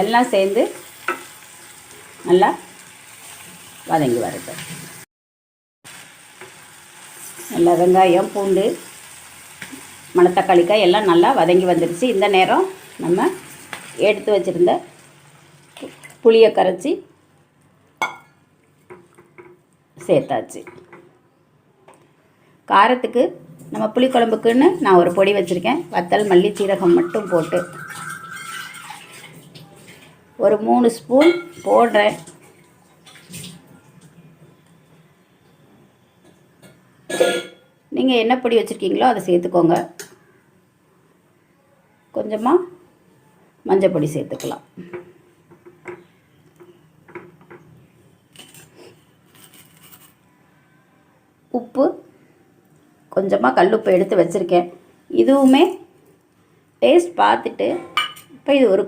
எல்லாம் சேர்ந்து நல்லா வதங்கி வரட்டும். நல்லா வெங்காயம், பூண்டு, மணத்தக்காளிக்காய் எல்லாம் நல்லா வதங்கி வந்துடுச்சு. இந்த நேரம் நம்ம எடுத்து வச்சுருந்த புளியை கரைச்சி சேர்த்தாச்சு. காரத்துக்கு நம்ம புளிக்குழம்புக்குன்னு நான் ஒரு பொடி வச்சுருக்கேன். வத்தல், மல்லி, சீரகம் மட்டும் போட்டு ஒரு 3 ஸ்பூன் போடுறேன். நீங்கள் என்ன பொடி வச்சுருக்கீங்களோ அதை சேர்த்துக்கோங்க. கொஞ்சமாக மஞ்சள் பொடி சேர்த்துக்கலாம். உப்பு, கொஞ்சமாக கல்லுப்பு எடுத்து வச்சுருக்கேன். இதுவுமே டேஸ்ட் பார்த்துட்டு இப்போ இது ஒரு